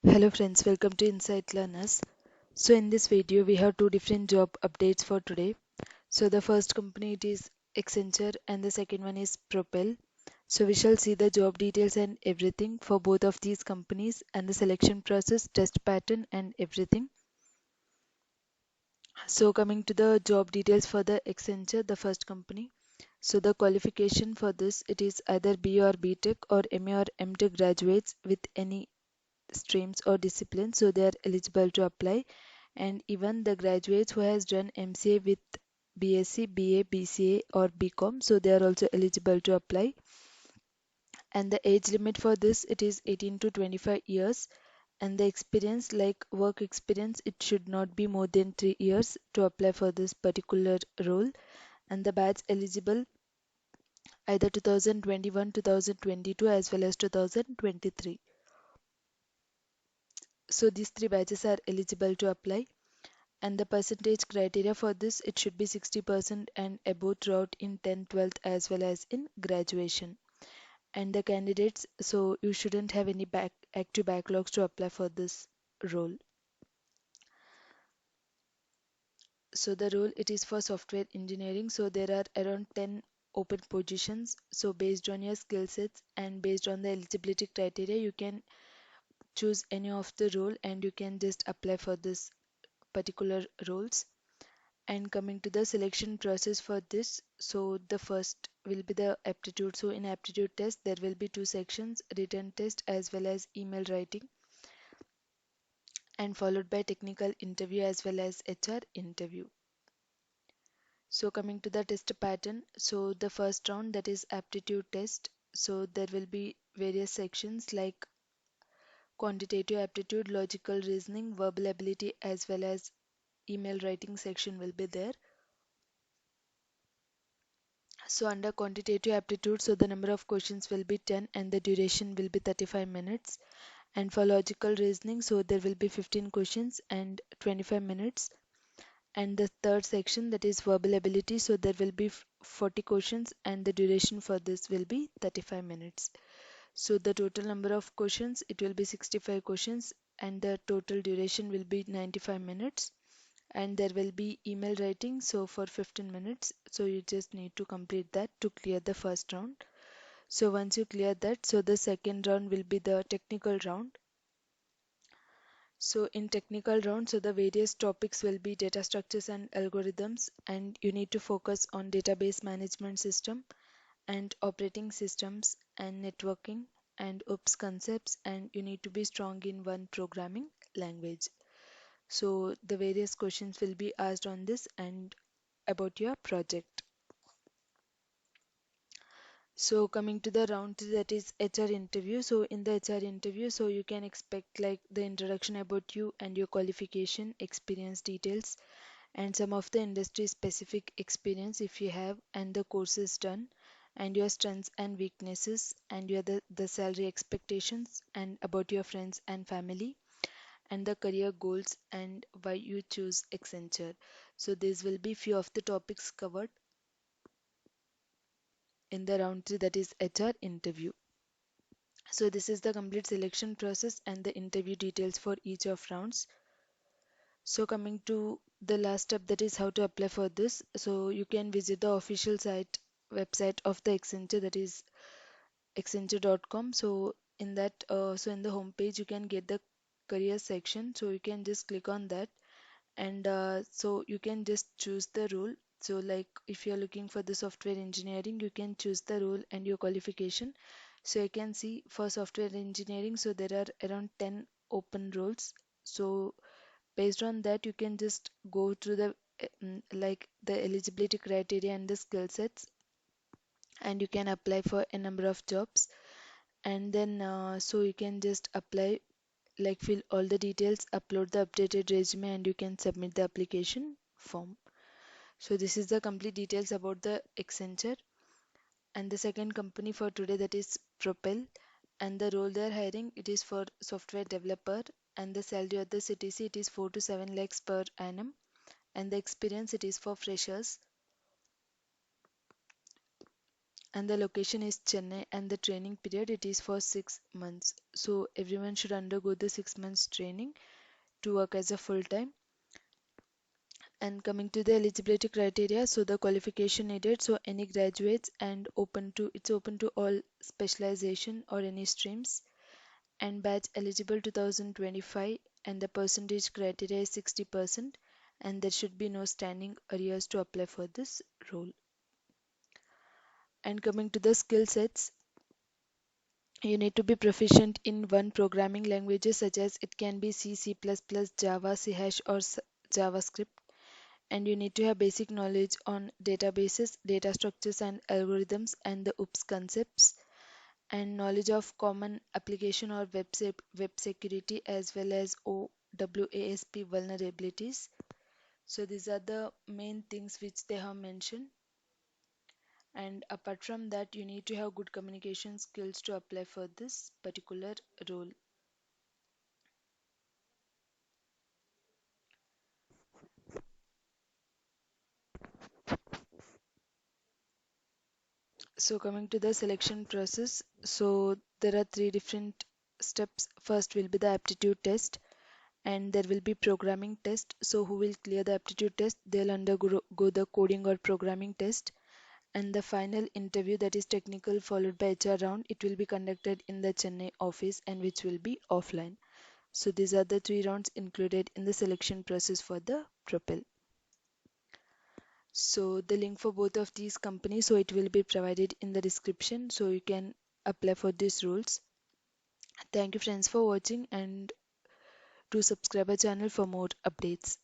Hello friends, welcome to Insight Learners. So in this video we have two different job updates for today. So the first company it is Accenture and the second one is Propel. So we shall see the job details and everything for both of these companies and the selection process, test pattern and everything. So coming to the job details for the Accenture, the first company. So the qualification for this it is either B or B.Tech or MA or M.Tech graduates with any streams or disciplines, so they are eligible to apply. And even the graduates who has done MCA with B.Sc, BA, BCA or BCom, so they are also eligible to apply. And the age limit for this it is 18 to 25 years, and the experience like work experience it should not be more than 3 years to apply for this particular role. And the batch eligible either 2021, 2022 as well as 2023. So these three batches are eligible to apply. And the percentage criteria for this it should be 60% and above throughout in 10th 12th as well as in graduation. And the candidates, so you shouldn't have any active backlogs to apply for this role. So the role it is for software engineering, so there are around 10 open positions. So based on your skill sets and based on the eligibility criteria you can choose any of the role and you can just apply for this particular roles. And coming to the selection process for this, so the first will be the aptitude. So in aptitude test there will be two sections, written test as well as email writing, and followed by technical interview as well as HR interview. So coming to the test pattern, so the first round that is aptitude test, so there will be various sections like quantitative aptitude, logical reasoning, verbal ability as well as email writing section will be there. So under quantitative aptitude, so the number of questions will be 10 and the duration will be 35 minutes. And for logical reasoning, so there will be 15 questions and 25 minutes. And the third section that is verbal ability, so there will be 40 questions and the duration for this will be 35 minutes. So the total number of questions it will be 65 questions and the total duration will be 95 minutes. And there will be email writing so for 15 minutes, so you just need to complete that to clear the first round. So once you clear that, so the second round will be the technical round. So in technical round, so the various topics will be data structures and algorithms, and you need to focus on database management system and operating systems and networking and ops concepts, and you need to be strong in one programming language. So the various questions will be asked on this and about your project. So coming to the round three, that is HR interview. So in the HR interview, so you can expect like the introduction about you and your qualification, experience details, and some of the industry specific experience if you have, and the courses done, and your strengths and weaknesses, and your the salary expectations, and about your friends and family, and the career goals, and why you choose Accenture. So these will be few of the topics covered in the round three, that is HR interview. So this is the complete selection process and the interview details for each of rounds. So coming to the last step, that is how to apply for this. So you can visit the official website of the Accenture, that is accenture.com. So in that, so in the home page you can get the career section. So you can just click on that, and so you can just choose the role. So like if you're looking for the software engineering, you can choose the role and your qualification. So you can see for software engineering, so there are around 10 open roles. So based on that you can just go through the like the eligibility criteria and the skill sets, and you can apply for a number of jobs. And then so you can just apply, like fill all the details, upload the updated resume, and you can submit the application form. So this is the complete details about the Accenture. And the second company for today, that is Propel, and the role they are hiring it is for software developer, and the salary of the CTC it is 4 to 7 lakhs per annum, and the experience it is for freshers. and the location is Chennai, and the training period it is for 6 months. So everyone should undergo the 6 months training to work as a full time. And coming to the eligibility criteria, so the qualification needed, so any graduates and open to all specialization or any streams, and batch eligible 2025, and the percentage criteria is 60%, and there should be no standing arrears to apply for this role. And coming to the skill sets, you need to be proficient in one programming languages such as it can be C, C++, Java, C hash or JavaScript, and you need to have basic knowledge on databases, data structures and algorithms and the OOPS concepts, and knowledge of common application or web security as well as OWASP vulnerabilities. So these are the main things which they have mentioned. And apart from that, you need to have good communication skills to apply for this particular role. So coming to the selection process, so there are three different steps. First will be the aptitude test, and there will be programming test. So who will clear the aptitude test, they'll undergo go the coding or programming test, and the final interview, that is technical followed by HR round, it will be conducted in the Chennai office and which will be offline. So these are the three rounds included in the selection process for the Propel. So the link for both of these companies, so it will be provided in the description, so you can apply for these roles. Thank you friends for watching, and to subscribe our channel for more updates.